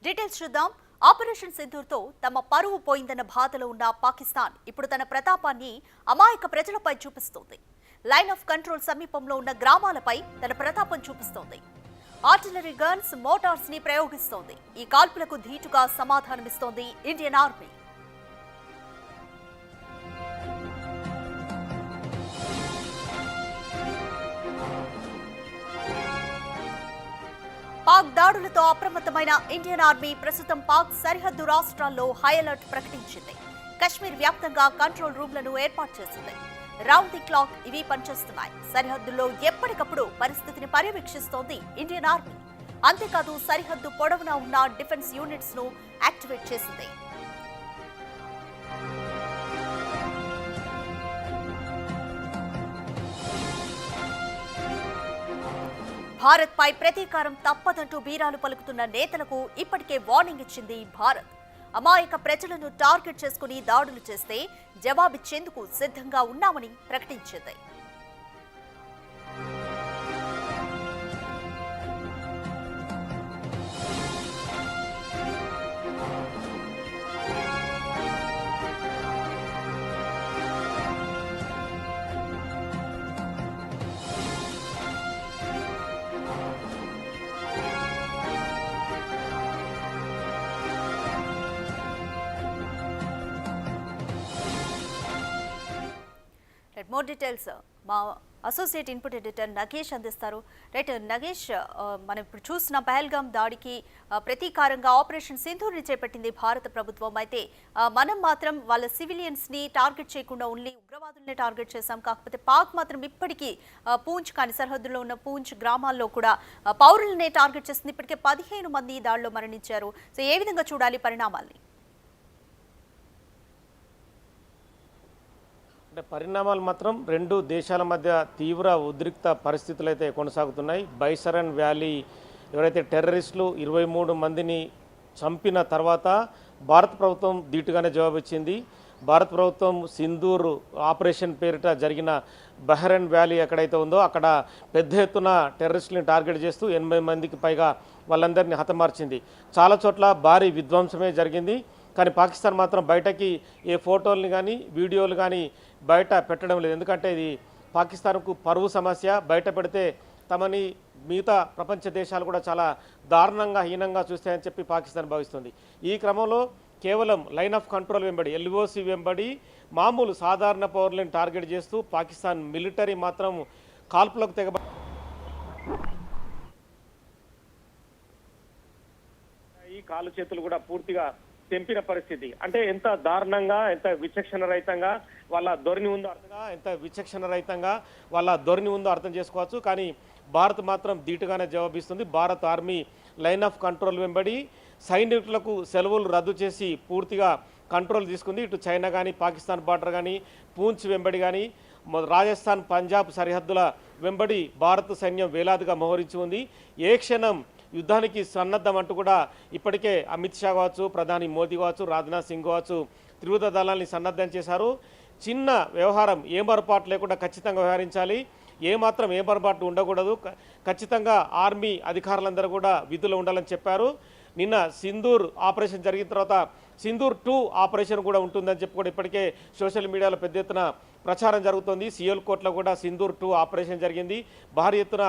Details చూద్దాం. Operation సింధూర్తో తమ పరువు పోయిందన్న బాధలో ఉన్న పాకిస్తాన్ ఇప్పుడు తన ప్రతాపాన్ని అమాయక ప్రజలపై చూపిస్తోంది. లైన్ ఆఫ్ కంట్రోల్ సమీపంలో ఉన్న గ్రామాలపై తన ప్రతాపం చూపిస్తోంది. ఆర్టిలరీ గన్స్, మోటార్స్ ని ప్రయోగిస్తోంది. ఈ కాల్పులకు ధీటుగా సమాధానమిస్తోంది ఇండియన్ ఆర్మీ. పాక్ దాడులతో అప్రమత్తమైన ఇండియన్ ఆర్మీ ప్రస్తుతం పాక్ సరిహద్దు రాష్ట్రాల్లో హై అలర్ట్ ప్రకటించింది. కశ్మీర్ వ్యాప్తంగా కంట్రోల్ రూమ్లను ఏర్పాటు చేసింది. రౌండ్ ది క్లాక్ ఇవి పనిచేస్తున్నాయి. సరిహద్దుల్లో ఎప్పటికప్పుడు పరిస్థితిని పర్యవేక్షిస్తోంది ఇండియన్ ఆర్మీ. అంతేకాదు సరిహద్దు పొడవునా ఉన్న డిఫెన్స్ యూనిట్స్ ను యాక్టివేట్ చేసింది. భారత్ పై ప్రతీకారం తప్పదంటూ బీరాలు పలుకుతున్న నేతలకు ఇప్పటికే వార్నింగ్ ఇచ్చింది భారత్. అమాయక ప్రజలను టార్గెట్ చేసుకుని దాడులు చేస్తే జవాబిచ్చేందుకు సిద్ధంగా ఉన్నామని ప్రకటించింది. మోర్ డీటెయిల్స్ మా అసోసియేట్ ఇన్పుట్ ఎడిటర్ నగేష్ అందిస్తారు. రైట్ నగేష్, మనం ఇప్పుడు చూసిన పహల్గామ్ దాడికి ప్రతీకారంగా ఆపరేషన్ సింధూర్ని చేపట్టింది భారత ప్రభుత్వం. అయితే మనం మాత్రం వాళ్ళ సివిలియన్స్ ని టార్గెట్ చేయకుండా ఓన్లీ ఉగ్రవాదుల్ని టార్గెట్ చేశాం. కాకపోతే పాక్ మాత్రం ఇప్పటికీ పూంచ్ కానీ సరిహద్దులో ఉన్న పూంచ్ గ్రామాల్లో కూడా పౌరులనే టార్గెట్ చేస్తుంది. ఇప్పటికే 15 మంది దాడిలో మరణించారు. సో ఏ విధంగా చూడాలి పరిణామాల్ని? అంటే పరిణామాలు మాత్రం రెండు దేశాల మధ్య తీవ్ర ఉద్రిక్త పరిస్థితులు అయితే కొనసాగుతున్నాయి. బైసరన్ వ్యాలీ ఎవరైతే టెర్రరిస్టులు 23 మందిని చంపిన తర్వాత భారత ప్రభుత్వం ధీటుగానే జవాబిచ్చింది. భారత ప్రభుత్వం సింధూర్ ఆపరేషన్ పేరిట జరిగిన బహ్రెన్ వ్యాలీ ఎక్కడైతే ఉందో అక్కడ పెద్ద ఎత్తున టెర్రరిస్టులను టార్గెట్ చేస్తూ 80 మందికి పైగా వాళ్ళందరినీ హతమార్చింది. చాలా చోట్ల భారీ విధ్వంసమే జరిగింది. కానీ పాకిస్తాన్ మాత్రం బయటకి ఏ ఫోటోల్ని కానీ వీడియోలు కానీ బయట పెట్టడం లేదు. ఎందుకంటే ఇది పాకిస్తాన్కు పరువు సమస్య. బయట పెడితే తమని మిగతా ప్రపంచ దేశాలు కూడా చాలా దారుణంగా హీనంగా చూస్తాయని చెప్పి పాకిస్తాన్ భావిస్తుంది. ఈ క్రమంలో కేవలం లైన్ ఆఫ్ కంట్రోల్ వెంబడి LOC వెంబడి మామూలు సాధారణ పౌరులను టార్గెట్ చేస్తూ పాకిస్తాన్ మిలిటరీ మాత్రం కాల్పులకు తెగ ఈ కాలు చేతులు కూడా పూర్తిగా తెంపిన పరిస్థితి. అంటే ఎంత దారుణంగా, ఎంత విచక్షణ రహితంగా వాళ్ళ ధోరణి ఉందో అర్థం చేసుకోవచ్చు. కానీ భారత్ మాత్రం ధీటుగానే జవాబిస్తుంది. Bharat army line of control వెంబడి సైనికులకు సెలవులు రద్దు చేసి పూర్తిగా కంట్రోల్ తీసుకుంది. ఇటు చైనా కానీ, పాకిస్తాన్ బార్డర్ కానీ, పూంచ్ వెంబడి కానీ, రాజస్థాన్, పంజాబ్ సరిహద్దుల వెంబడి భారత సైన్యం వేలాదిగా మోహరించి ఉంది. ఏ క్షణం యుద్ధానికి సన్నద్ధం అంటూ కూడా ఇప్పటికే అమిత్ షా కావచ్చు, ప్రధాని మోదీ కావచ్చు, రాజ్నాథ్ సింగ్ కావచ్చు త్రివిధ దళాన్ని సన్నద్ధం చేశారు. చిన్న వ్యవహారం ఏమరపాటు లేకుండా ఖచ్చితంగా వ్యవహరించాలి. ఏమాత్రం ఏమరపాటు ఉండకూడదు. ఖచ్చితంగా ఆర్మీ అధికారులందరూ కూడా విధులు ఉండాలని చెప్పారు. నిన్న సింధూర్ ఆపరేషన్ జరిగిన తర్వాత సింధూర్ 2 ఆపరేషన్ కూడా ఉంటుందని చెప్పి కూడా ఇప్పటికే సోషల్ మీడియాలో పెద్ద ఎత్తున ప్రచారం జరుగుతుంది. సియోల్కోట్లో కూడా సింధూర్ 2 ఆపరేషన్ జరిగింది. భారీ ఎత్తున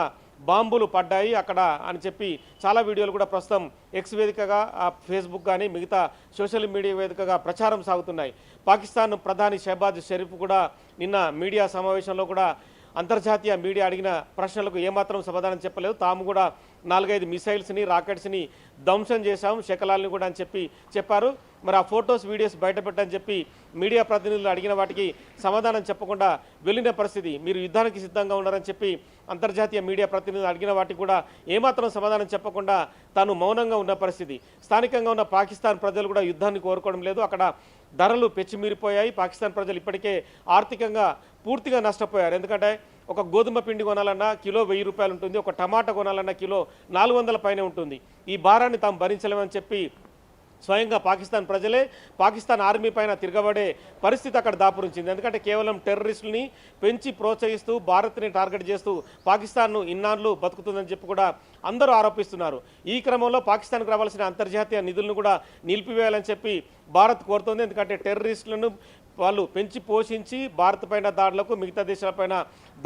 బాంబులు పడ్డాయి అక్కడ అని చెప్పి చాలా వీడియోలు కూడా ప్రస్తుతం ఎక్స్ వేదికగా, ఫేస్బుక్ కానీ మిగతా సోషల్ మీడియా వేదికగా ప్రచారం సాగుతున్నాయి. పాకిస్తాన్ ప్రధాని షహబాజ్ షరీఫ్ కూడా నిన్న మీడియా సమావేశంలో కూడా అంతర్జాతీయ మీడియా అడిగిన ప్రశ్నలకు ఏమాత్రం సమాధానం చెప్పలేదు. తాము కూడా 4-5 మిసైల్స్ని, రాకెట్స్ని ధ్వంసం చేశాం, శకలాల్ని కూడా అని చెప్పారు. మరి ఆ ఫొటోస్, వీడియోస్ బయటపెట్టని చెప్పి మీడియా ప్రతినిధులు అడిగిన వాటికి సమాధానం చెప్పకుండా వెళ్ళిన పరిస్థితి. మీరు యుద్ధానికి సిద్ధంగా ఉన్నారని చెప్పి అంతర్జాతీయ మీడియా ప్రతినిధులు అడిగిన వాటికి కూడా ఏమాత్రం సమాధానం చెప్పకుండా తాను మౌనంగా ఉన్న పరిస్థితి. స్థానికంగా ఉన్న పాకిస్తాన్ ప్రజలు కూడా యుద్ధాన్ని కోరుకోవడం లేదు. అక్కడ ధరలు పెచ్చిమీరిపోయాయి. పాకిస్తాన్ ప్రజలు ఇప్పటికే ఆర్థికంగా పూర్తిగా నష్టపోయారు. ఎందుకంటే ఒక గోధుమ పిండి కొనాలన్నా కిలో 1000 రూపాయలు ఉంటుంది. ఒక టమాటా కొనాలన్నా కిలో 400 పైనే ఉంటుంది. ఈ భారాన్ని తాము భరించలేమని చెప్పి స్వయంగా పాకిస్తాన్ ప్రజలే పాకిస్తాన్ ఆర్మీ పైన తిరగబడే పరిస్థితి అక్కడ దాపురించింది. ఎందుకంటే కేవలం టెర్రరిస్టులని పెంచి ప్రోత్సహిస్తూ భారత్ని టార్గెట్ చేస్తూ పాకిస్తాన్ను ఇన్నాళ్ళు బతుకుతుందని చెప్పి కూడా అందరూ ఆరోపిస్తున్నారు. ఈ క్రమంలో పాకిస్తాన్కు రావాల్సిన అంతర్జాతీయ నిధులను కూడా నిలిపివేయాలని చెప్పి భారత్ కోరుతోంది. ఎందుకంటే టెర్రరిస్టులను వాళ్ళు పెంచి పోషించి భారత్ పైన దాడులకు, మిగతా దేశాలపైన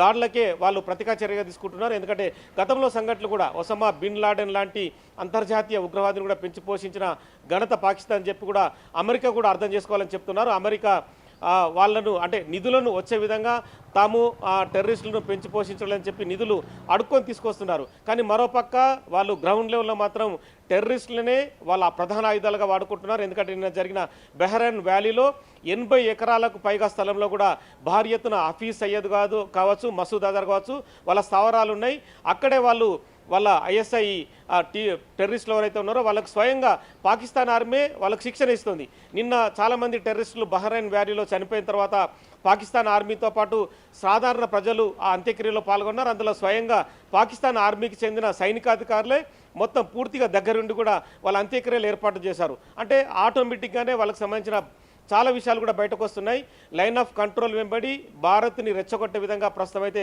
దాడులకే వాళ్ళు ప్రతికా చర్యగా తీసుకుంటున్నారు. ఎందుకంటే గతంలో సంఘటనలు కూడా ఒసామా బిన్ లాడెన్ లాంటి అంతర్జాతీయ ఉగ్రవాదిని కూడా పెంచి పోషించిన ఘనత పాకిస్తాన్ చెప్పి కూడా అమెరికా కూడా అర్థం చేసుకోవాలని చెప్తున్నారు. అమెరికా వాళ్ళను అంటే నిధులను వచ్చే విధంగా తాము టెర్రరిస్టులను పెంచి పోషించాలని చెప్పి నిధులు అడుక్కొని తీసుకొస్తున్నారు. కానీ మరోపక్క వాళ్ళు గ్రౌండ్ లెవెల్లో మాత్రం టెర్రరిస్టులనే వాళ్ళ ప్రధాన ఆయుధాలుగా వాడుకుంటున్నారు. ఎందుకంటే నిన్న జరిగిన బెహ్రైన్ వ్యాలీలో 80 ఎకరాలకు పైగా స్థలంలో కూడా భారీ ఎత్తున హఫీజ్ సయ్యద్ కావచ్చు, మసూద్ అజర్ కావచ్చు, వాళ్ళ స్థావరాలు ఉన్నాయి. అక్కడే వాళ్ళ ఐఎస్ఐ టెర్రరిస్టులు ఎవరైతే ఉన్నారో వాళ్ళకు స్వయంగా పాకిస్తాన్ ఆర్మీ వాళ్ళకి శిక్షణ ఇస్తుంది. నిన్న చాలామంది టెర్రరిస్టులు బహ్రైన్ వ్యాలీలో చనిపోయిన తర్వాత పాకిస్తాన్ ఆర్మీతో పాటు సాధారణ ప్రజలు ఆ అంత్యక్రియలో పాల్గొన్నారు. అందులో స్వయంగా పాకిస్తాన్ ఆర్మీకి చెందిన సైనికాధికారులే మొత్తం పూర్తిగా దగ్గరుండి కూడా వాళ్ళ అంత్యక్రియలు ఏర్పాటు చేశారు. అంటే ఆటోమేటిక్గానే వాళ్ళకి సంబంధించిన చాలా విషయాలు కూడా బయటకు వస్తున్నాయి. లైన్ ఆఫ్ కంట్రోల్ వెంబడి భారత్ని రెచ్చగొట్టే విధంగా ప్రస్తుతం అయితే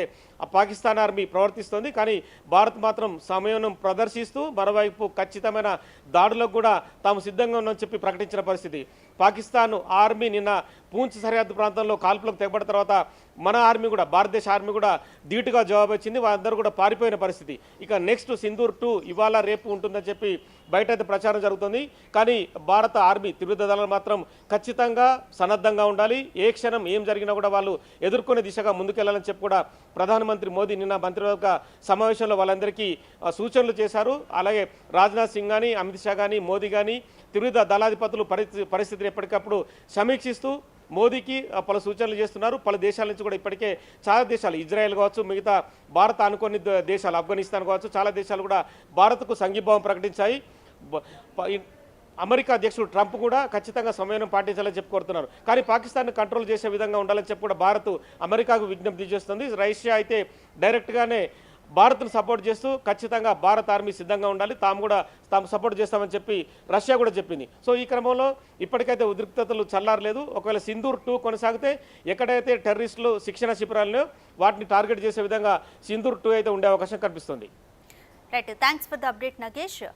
పాకిస్తాన్ ఆర్మీ ప్రవర్తిస్తుంది. కానీ భారత్ మాత్రం సమయం ప్రదర్శిస్తూ మరోవైపు ఖచ్చితమైన దాడులకు కూడా తాము సిద్ధంగా ఉన్నామని చెప్పి ప్రకటించిన పరిస్థితి. పాకిస్తాన్ ఆర్మీ నిన్న పూంచ్ సరిహద్దు ప్రాంతంలో కాల్పులకు తెగబడిన తర్వాత మన ఆర్మీ కూడా, భారతదేశ ఆర్మీ కూడా ధీటుగా జవాబు వచ్చింది. వాళ్ళందరూ కూడా పారిపోయిన పరిస్థితి. ఇక నెక్స్ట్ సింధూర్ 2 ఇవాళ రేపు ఉంటుందని చెప్పి బయట అయితే ప్రచారం జరుగుతుంది. కానీ భారత ఆర్మీ త్రివిధ దళాలు మాత్రం ఖచ్చితంగా సన్నద్ధంగా ఉండాలి. ఏ క్షణం ఏం జరిగినా కూడా వాళ్ళు ఎదుర్కొనే దిశగా ముందుకెళ్లాలని చెప్పి కూడా ప్రధానమంత్రి మోదీ నిన్న మంత్రివర్గ సమావేశంలో వాళ్ళందరికీ సూచనలు చేశారు. అలాగే రాజ్నాథ్ సింగ్ కానీ, అమిత్ షా కానీ, మోదీ కానీ త్రివిధ దళాధిపతులు పరిస్థితిని ఎప్పటికప్పుడు సమీక్షిస్తూ మోదీకి పలు సూచనలు చేస్తున్నారు. పలు దేశాల నుంచి కూడా ఇప్పటికే చాలా దేశాలు, ఇజ్రాయెల్ కావచ్చు, మిగతా భారత్ అనుకోని దేశాలు, ఆఫ్ఘనిస్తాన్ కావచ్చు, చాలా దేశాలు కూడా భారత్కు సంఘీభావం ప్రకటించాయి. అమెరికా అధ్యక్షుడు ట్రంప్ కూడా ఖచ్చితంగా సమయం పాటించాలని చెప్పి కోరుతున్నారు. కానీ పాకిస్తాన్ని కంట్రోల్ చేసే విధంగా ఉండాలని చెప్పి కూడా భారత్ అమెరికాకు విజ్ఞప్తి చేస్తుంది. రష్యా అయితే డైరెక్ట్గానే భారత్ను సపోర్ట్ చేస్తూ ఖచ్చితంగా భారత ఆర్మీ సిద్ధంగా ఉండాలి, తాము సపోర్ట్ చేస్తామని చెప్పి రష్యా కూడా చెప్పింది. సో ఈ క్రమంలో ఇప్పటికైతే ఉద్రిక్తతలు చల్లారలేదు. ఒకవేళ సింధూర్ 2 కొనసాగితే ఎక్కడైతే టెర్రరిస్టులు శిక్షణ శిబిరాలను వాటిని టార్గెట్ చేసే విధంగా సింధూర్ 2 అయితే ఉండే అవకాశం కనిపిస్తుంది. Right, thanks for the update Nagesh.